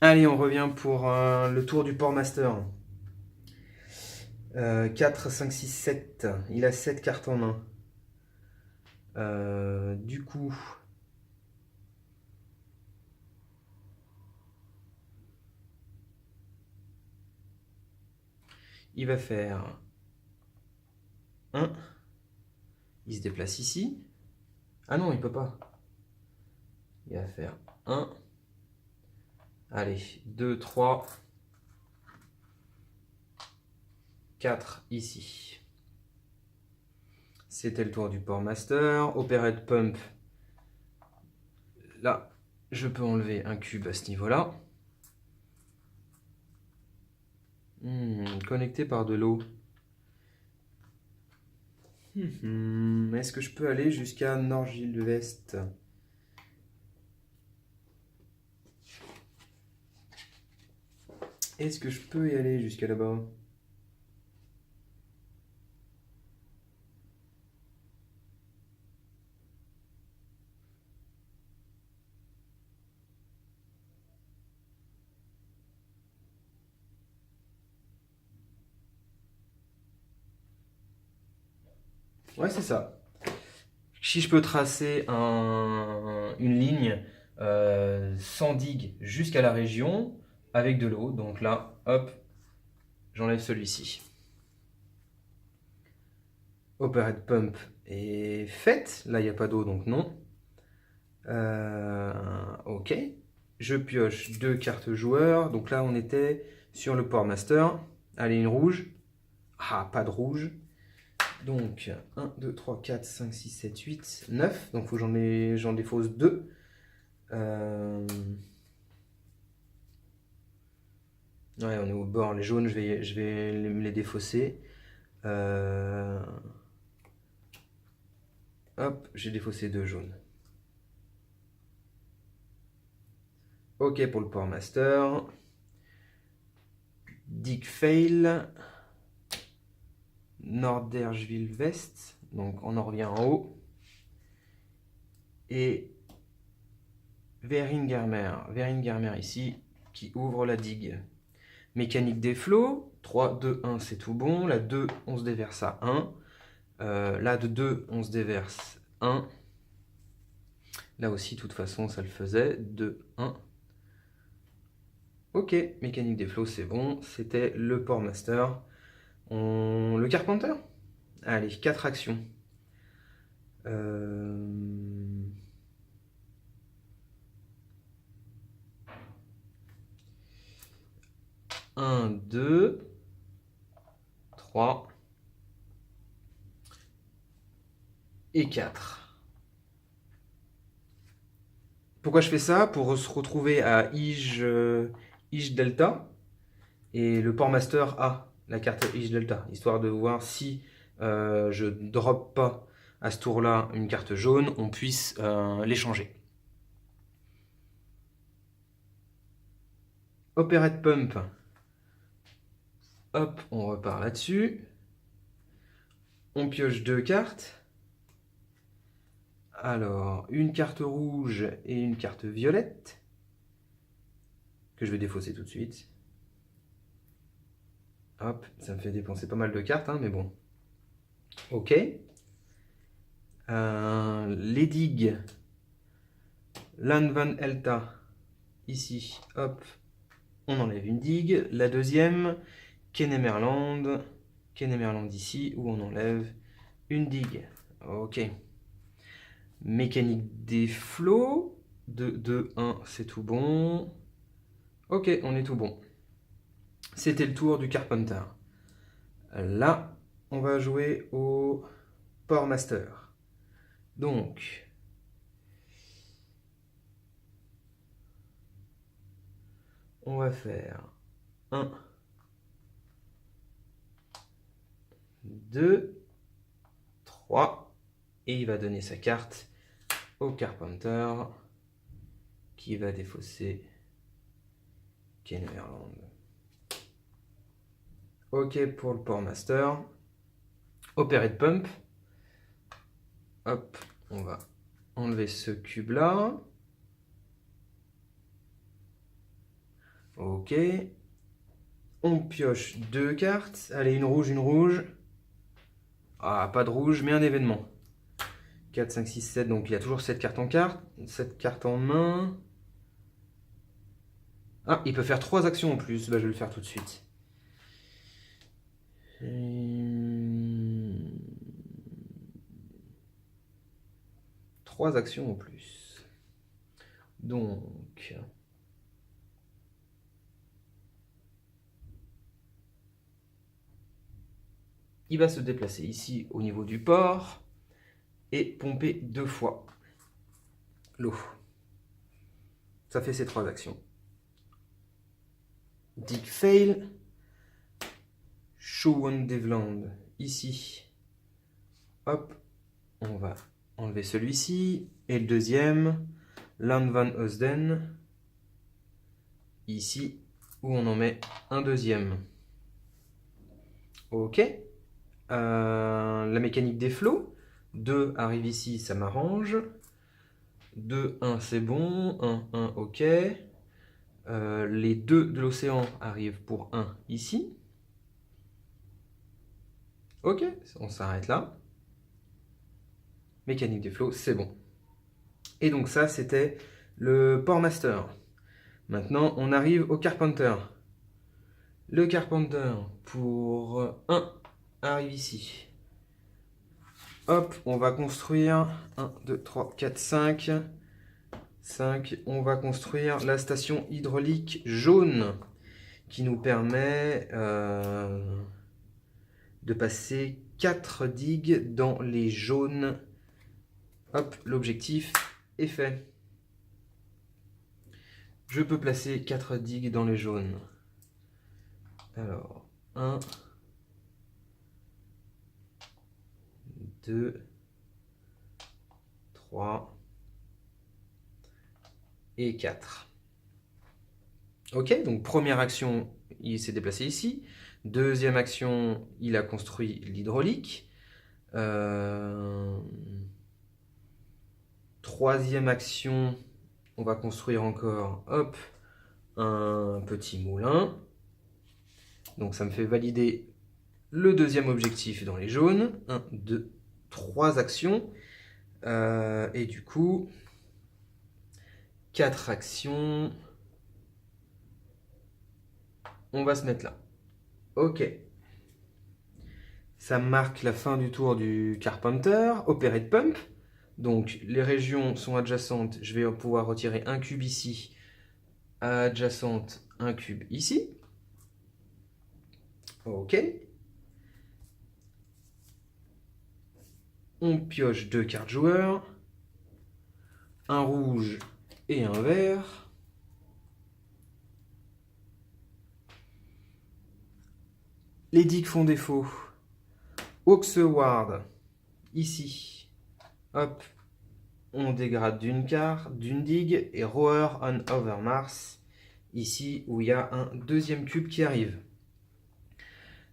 Allez, on revient pour le tour du Port Master. 4, 5, 6, 7. Il a 7 cartes en main. Du coup, il va faire 1. Il se déplace ici. Ah non, il peut pas. Il va faire 1. Allez, 2, 3, 4 ici. C'était le tour du Port Master. Operate Pump. Là, je peux enlever un cube à ce niveau-là. Connecté par de l'eau. Est-ce que je peux aller jusqu'à Nord-Gilles-Vest? Est-ce que je peux y aller jusqu'à là-bas? Ouais, c'est ça. Si je peux tracer une ligne sans digue jusqu'à la région avec de l'eau, donc là, hop, j'enlève celui-ci. Operate Pump est faite. Là, il n'y a pas d'eau, donc non. Ok. Je pioche 2 cartes joueurs. Donc là, on était sur le Port Master. Allez, une rouge. Ah, pas de rouge. Donc, 1, 2, 3, 4, 5, 6, 7, 8, 9. Donc, il faut que j'en défausse 2. Ouais, on est au bord. Les jaunes, je vais me les défausser. Hop, j'ai défaussé 2 jaunes. Ok pour le Port Master. Dig Fail. Nordergeville West. Donc on en revient en haut. Et Veringermer ici, qui ouvre la digue. Mécanique des flots. 3, 2, 1, c'est tout bon. La 2, on se déverse à 1. Là de 2, on se déverse 1. Là aussi, de toute façon, ça le faisait. 2, 1. Ok, mécanique des flots, c'est bon. C'était le Port Master. Le Carpenter. Allez, 4 actions. 1, 2, 3 et 4. Pourquoi je fais ça? Pour se retrouver à Ige Delta. Et le Port Master a la carte Ige Delta. Histoire de voir si je drop pas à ce tour-là une carte jaune, on puisse l'échanger. Operate Pump. Hop, on repart là-dessus. On pioche 2 cartes. Alors, une carte rouge et une carte violette, que je vais défausser tout de suite. Hop, ça me fait dépenser pas mal de cartes, hein, mais bon. Ok. Les digues. Land van Elta. Ici, hop, on enlève une digue. La deuxième, Kennemerland. Kennemerland ici, où on enlève une digue. Ok. Mécanique des flots. 2, 2, 1, c'est tout bon. Ok, on est tout bon. C'était le tour du Carpenter. Là, on va jouer au Port Master. Donc, on va faire 1, 2, 3. Et il va donner sa carte au Carpenter qui va défausser Kennemerland. Ok pour le Port Master. Operate Pump. Hop, on va enlever ce cube là. Ok. On pioche 2 cartes. Allez, une rouge, une rouge. Ah, pas de rouge, mais un événement. 4, 5, 6, 7. Donc il y a toujours 7 cartes en carte. 7 cartes en main. Ah, il peut faire 3 actions en plus. Bah, je vais le faire tout de suite. 3 actions en plus. Donc... il va se déplacer ici au niveau du port et pomper 2 fois l'eau. Ça fait ces 3 actions. Dig fail. Show one Devland. Ici. Hop. On va enlever celui-ci. Et le deuxième. Land van Osden. Ici. Où on en met un deuxième. Ok. La mécanique des flots. 2 arrive ici, ça m'arrange. 2, 1, c'est bon. 1, 1, ok. Les 2 de l'océan arrivent pour 1 ici. Ok, on s'arrête là. Mécanique des flots, c'est bon. Et donc ça, c'était le Port Master. Maintenant, on arrive au Carpenter. Le Carpenter, pour 1, arrive ici. Hop, on va construire 1, 2, 3, 4, 5. 5, on va construire la station hydraulique jaune qui nous permet de passer 4 digues dans les jaunes. Hop, l'objectif est fait. Je peux placer 4 digues dans les jaunes. Alors, 1, 2, 3 et 4. Ok, donc première action, il s'est déplacé ici. Deuxième action, il a construit l'hydraulique. Troisième action, on va construire encore, hop, un petit moulin. Donc ça me fait valider le deuxième objectif dans les jaunes. 1, 2, 3 actions. Et du coup, 4 actions. On va se mettre là. Ok. Ça marque la fin du tour du Carpenter. Operate Pump. Donc les régions sont adjacentes. Je vais pouvoir retirer un cube ici. Adjacente, un cube ici. Ok. On pioche 2 cartes joueurs. Un rouge et un vert. Les digues font défaut. Oxeward, ici. Hop. On dégrade d'une carte, d'une digue. Et Rower on Overmars, ici où il y a un deuxième cube qui arrive.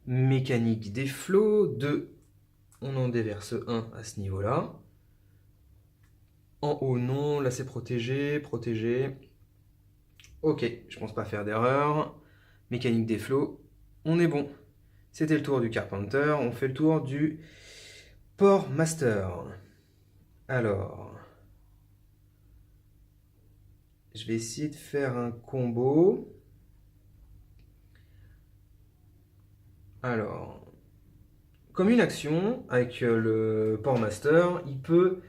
Mécanique des flots, 2. On en déverse un à ce niveau-là. En haut, non. Là, c'est protégé. Protégé. Ok, je pense pas faire d'erreur. Mécanique des flots, on est bon. C'était le tour du Carpenter. On fait le tour du Port Master. Alors, je vais essayer de faire un combo. Alors, comme une action, avec le Port Master, il peut...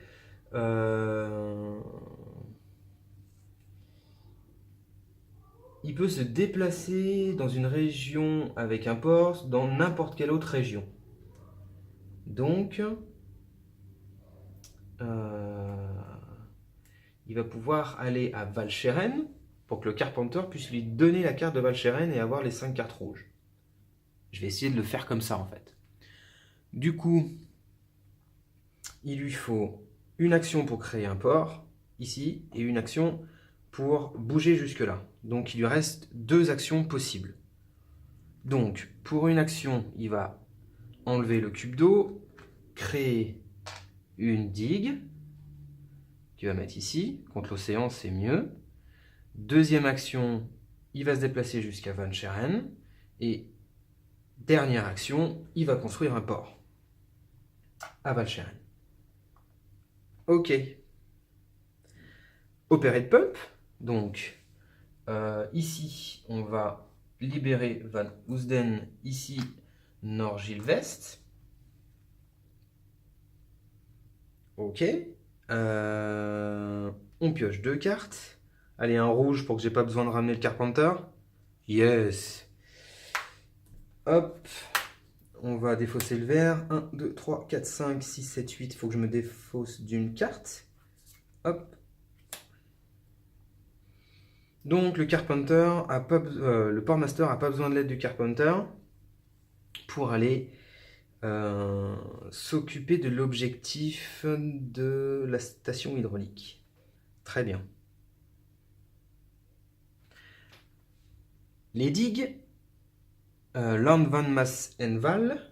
il peut se déplacer dans une région avec un port dans n'importe quelle autre région. Donc, il va pouvoir aller à Valcheren pour que le Carpenter puisse lui donner la carte de Valcheren et avoir les 5 cartes rouges. Je vais essayer de le faire comme ça en fait. Du coup, il lui faut une action pour créer un port, ici, et une action pour bouger jusque-là. Donc il lui reste 2 actions possibles. Donc, pour une action, il va enlever le cube d'eau, créer une digue, qu'il va mettre ici. Contre l'océan, c'est mieux. Deuxième action, il va se déplacer jusqu'à Van Scheren. Et dernière action, il va construire un port à Walcheren. Ok. Operate Pump. Donc, ici, on va libérer Van Oosden. Ici, Nord-Gilvest. Ok. On pioche 2 cartes. Allez, un rouge pour que j'ai pas besoin de ramener le Carpenter. Yes. Hop. On va défausser le vert. 1, 2, 3, 4, 5, 6, 7, 8. Il faut que je me défausse d'une carte. Hop. Donc le Carpenter a pas, le Portmaster n'a pas besoin de l'aide du Carpenter pour aller s'occuper de l'objectif de la station hydraulique. Très bien. Les digues, Land van Maas en Waal.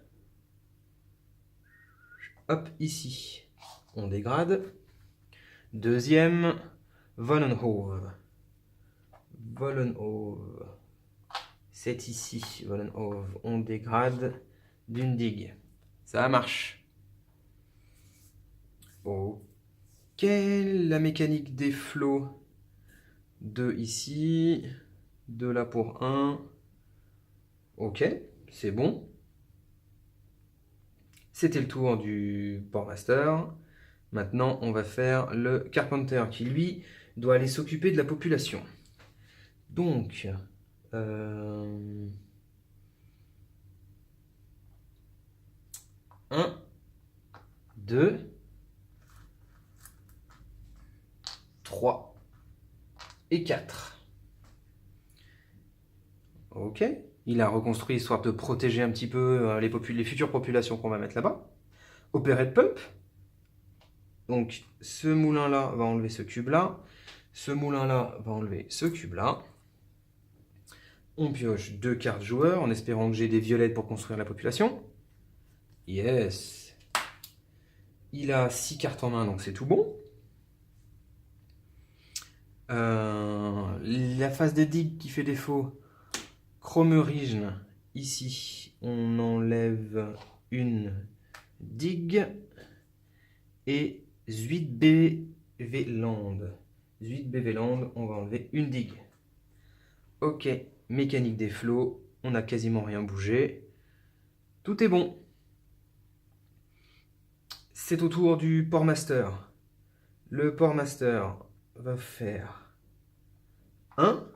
Hop, ici, on dégrade. Deuxième, Vollenhove. Vollenhove. C'est ici, Vollenhove. On dégrade d'une digue. Ça marche. Ok, la mécanique des flots. 2 ici. 2 là pour 1. Ok, c'est bon. C'était le tour du Portmaster. Maintenant, on va faire le Carpenter qui, lui, doit aller s'occuper de la population. Donc, 1, 2, 3 et 4. Ok, il a reconstruit histoire de protéger un petit peu les futures populations qu'on va mettre là-bas. Operate Pump. Donc, ce moulin-là va enlever ce cube-là. Ce moulin-là va enlever ce cube-là. On pioche 2 cartes joueurs en espérant que j'ai des violettes pour construire la population. Yes. Il a 6 cartes en main, donc c'est tout bon. La phase des digues qui fait défaut. Chromerign. Ici, on enlève une digue. Et Zuid-BV-Land. Zuid-BV-Land, on va enlever une digue. Ok, mécanique des flots. On n'a quasiment rien bougé. Tout est bon. C'est au tour du Portmaster. Le Portmaster va faire 1.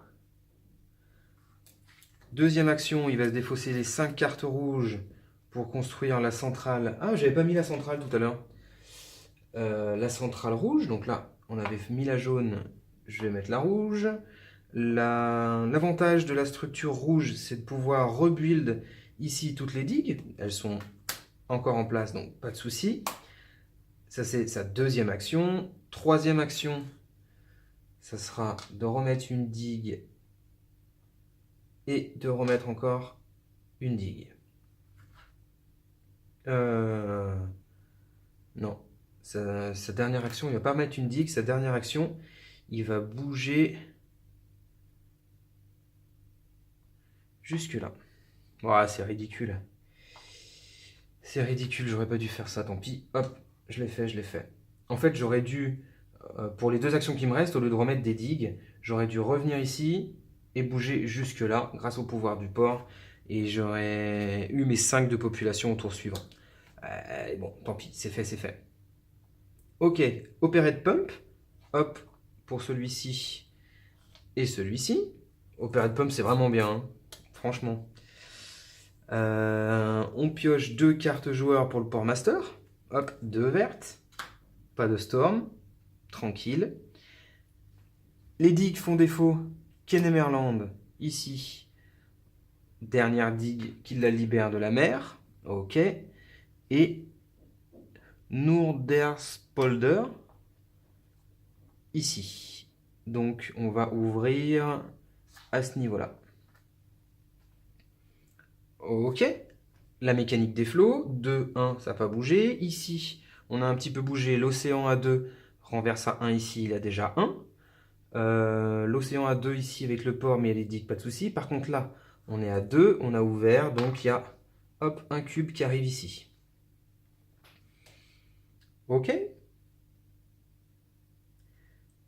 Deuxième action, il va se défausser les 5 cartes rouges pour construire la centrale. Ah, j'avais pas mis la centrale tout à l'heure. La centrale rouge, donc là, on avait mis la jaune, je vais mettre la rouge. L'avantage de la structure rouge, c'est de pouvoir rebuild ici toutes les digues. Elles sont encore en place, donc pas de souci. Ça, c'est sa deuxième action. Troisième action, ça sera de remettre une digue et de remettre encore une digue. Non. Sa dernière action, il ne va pas mettre une digue. Sa dernière action, il va bouger jusque là. Voilà, c'est ridicule. C'est ridicule, j'aurais pas dû faire ça, tant pis. Hop, je l'ai fait, je l'ai fait. En fait, j'aurais dû, pour les 2 actions qui me restent, au lieu de remettre des digues, j'aurais dû revenir ici et bouger jusque là, grâce au pouvoir du port. Et j'aurais eu mes 5 de population au tour suivant. Bon, tant pis, c'est fait, c'est fait. Ok, Operate Pump. Hop, pour celui-ci et celui-ci. Operate Pump, c'est vraiment bien, hein, franchement. On pioche 2 cartes joueurs pour le Portmaster. Hop, 2 vertes. Pas de storm. Tranquille. Les digues font défaut. Kennemerland, ici. Dernière digue qui la libère de la mer. Ok. Et Noorderspolder, ici. Donc, on va ouvrir à ce niveau-là. Ok. La mécanique des flots. 2, 1, ça n'a pas bougé. Ici, on a un petit peu bougé. L'océan à 2 renverse à 1 ici, il a déjà 1. L'océan à 2 ici avec le port, mais il y a les digues, pas de souci. Par contre là, on est à 2, on a ouvert, donc il y a hop, un cube qui arrive ici. Ok.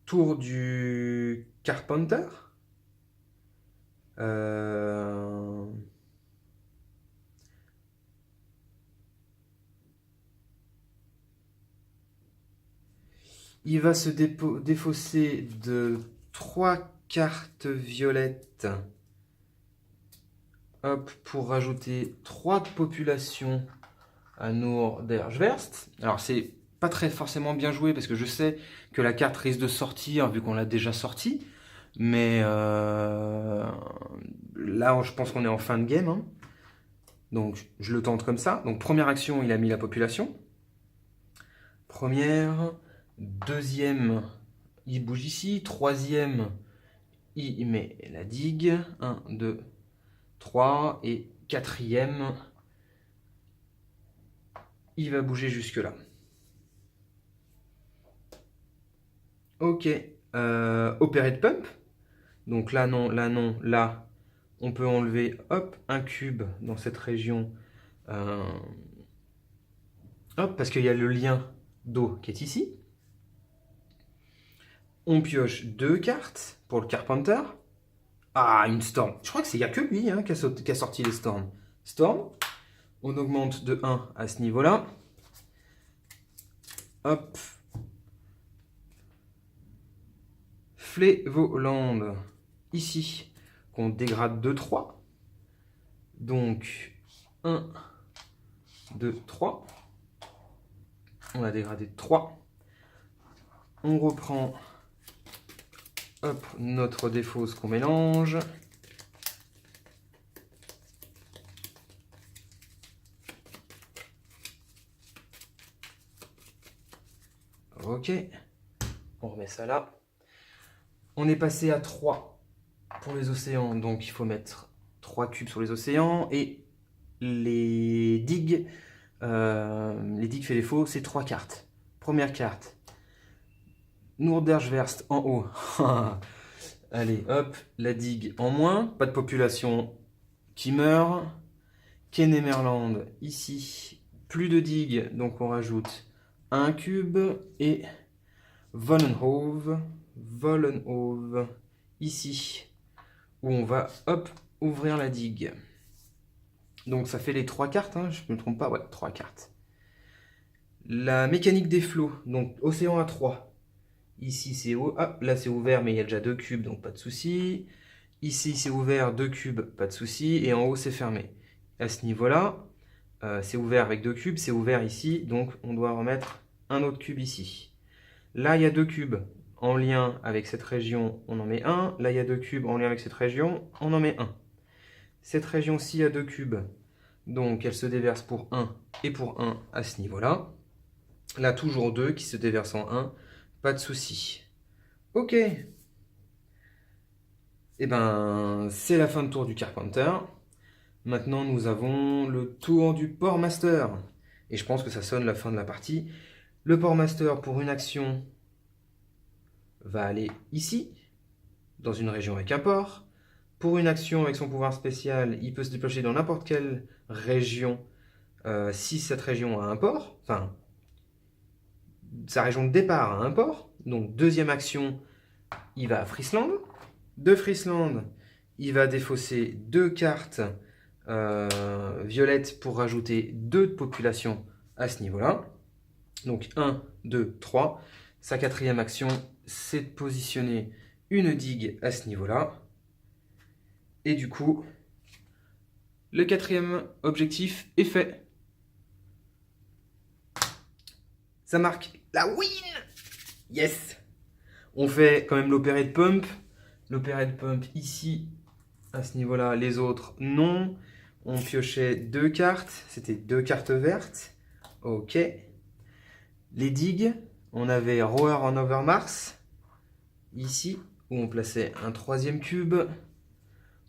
Tour du Carpenter. Il va se défausser de 3 cartes violettes. Hop, pour rajouter 3 populations à Noorderjverst. Alors c'est pas très forcément bien joué parce que je sais que la carte risque de sortir vu qu'on l'a déjà sortie. Mais là, je pense qu'on est en fin de game. Hein. Donc je le tente comme ça. Donc première action, il a mis la population. Première. Deuxième, il bouge ici. Troisième, il met la digue. 1, 2, 3. Et quatrième, il va bouger jusque là. Ok. Operate Pump. Donc là non, là non, là on peut enlever hop un cube dans cette région. Hop, parce qu'il y a le lien d'eau qui est ici. On pioche 2 cartes pour le Carpenter. Ah, une Storm. Je crois qu'il n'y a que lui hein, qui a sorti les Storms. Storm. On augmente de 1 à ce niveau-là. Hop. Flevoland. Ici, qu'on dégrade de 3. Donc, 1, 2, 3. On a dégradé de 3. On reprend hop, notre défausse qu'on mélange. Ok. On remet ça là. On est passé à 3 pour les océans. Donc il faut mettre 3 cubes sur les océans. Et les digues fait défaut, c'est 3 cartes. Première carte. Noorderjverst en haut. Allez, hop, la digue en moins. Pas de population qui meurt. Kennemerland, ici, plus de digues, donc on rajoute un cube. Et Vollenhove, ici, où on va, hop, ouvrir la digue. Donc ça fait les 3 cartes, hein, je ne me trompe pas, ouais, 3 cartes. La mécanique des flots, donc océan à 3. Ici c'est là c'est ouvert, mais il y a déjà 2 cubes, donc pas de souci. Ici c'est ouvert, 2 cubes, pas de souci. Et en haut c'est fermé. À ce niveau-là, c'est ouvert avec 2 cubes, c'est ouvert ici, donc on doit remettre un autre cube ici. Là il y a 2 cubes en lien avec cette région, on en met un. Là il y a 2 cubes en lien avec cette région, on en met un. Cette région-ci a 2 cubes, donc elle se déverse pour 1 et pour 1 à ce niveau-là. Là toujours 2 qui se déversent en 1, pas de souci. Ok. Et ben c'est la fin de tour du Carpenter. Maintenant nous avons le tour du Port Master. Et je pense que ça sonne la fin de la partie. Le Port Master pour une action va aller ici, dans une région avec un port. Pour une action avec son pouvoir spécial, il peut se déplacer dans n'importe quelle région si cette région a un port. Enfin, sa région de départ a un port. Donc deuxième action, il va à Friesland. De Friesland, il va défausser 2 cartes violettes pour rajouter 2 de population à ce niveau-là. Donc 1, 2, 3. Sa quatrième action, c'est de positionner une digue à ce niveau-là. Et du coup, le quatrième objectif est fait. Ça marque la win. Yes. On fait quand même l'opérate pump. L'opérate pump ici, à ce niveau-là, les autres non. On piochait 2 cartes, c'était 2 cartes vertes. Ok. Les digues, on avait Roer en Overmars, ici, où on plaçait un 3e cube.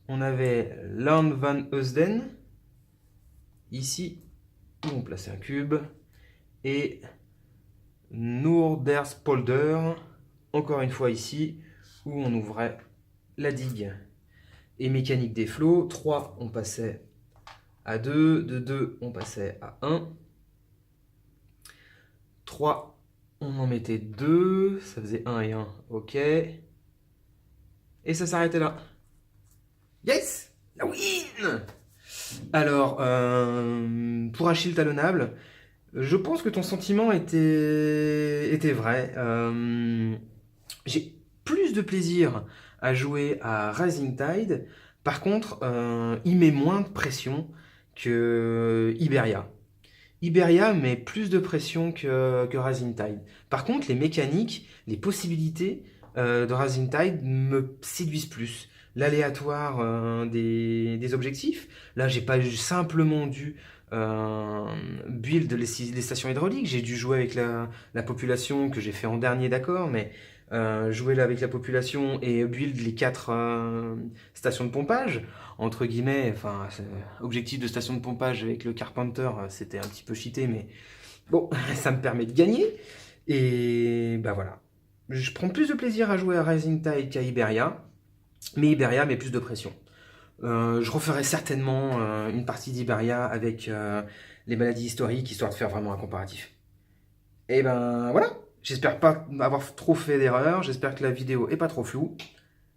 On avait Land van Heusden, ici, où on plaçait un cube. Et Noorderspolder, encore une fois ici, où on ouvrait la digue. Et mécanique des flots, 3, on passait à 2, de 2, on passait à 1. 3, on en mettait 2, ça faisait 1 et 1, ok. Et ça s'arrêtait là. Yes! La win! Alors, pour Achille Talonnable, je pense que ton sentiment était vrai. J'ai plus de plaisir à jouer à Rising Tide. Par contre, il met moins de pression que Iberia. Iberia met plus de pression que Rising Tide. Par contre, les mécaniques, les possibilités de Rising Tide me séduisent plus. L'aléatoire des objectifs. Là, j'ai pas simplement dû build les stations hydrauliques. J'ai dû jouer avec la population que j'ai fait en dernier, d'accord, mais jouer là avec la population et build les 4 stations de pompage entre guillemets, enfin, objectif de station de pompage avec le Carpenter, c'était un petit peu cheaté, mais bon, ça me permet de gagner. Et bah voilà. Je prends plus de plaisir à jouer à Rising Tide qu'à Iberia, mais Iberia met plus de pression. Je referai certainement une partie d'Iberia avec les maladies historiques, histoire de faire vraiment un comparatif. Et ben voilà, j'espère pas avoir trop fait d'erreurs, j'espère que la vidéo est pas trop floue.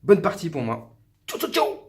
Bonne partie pour moi. Ciao ciao ciao!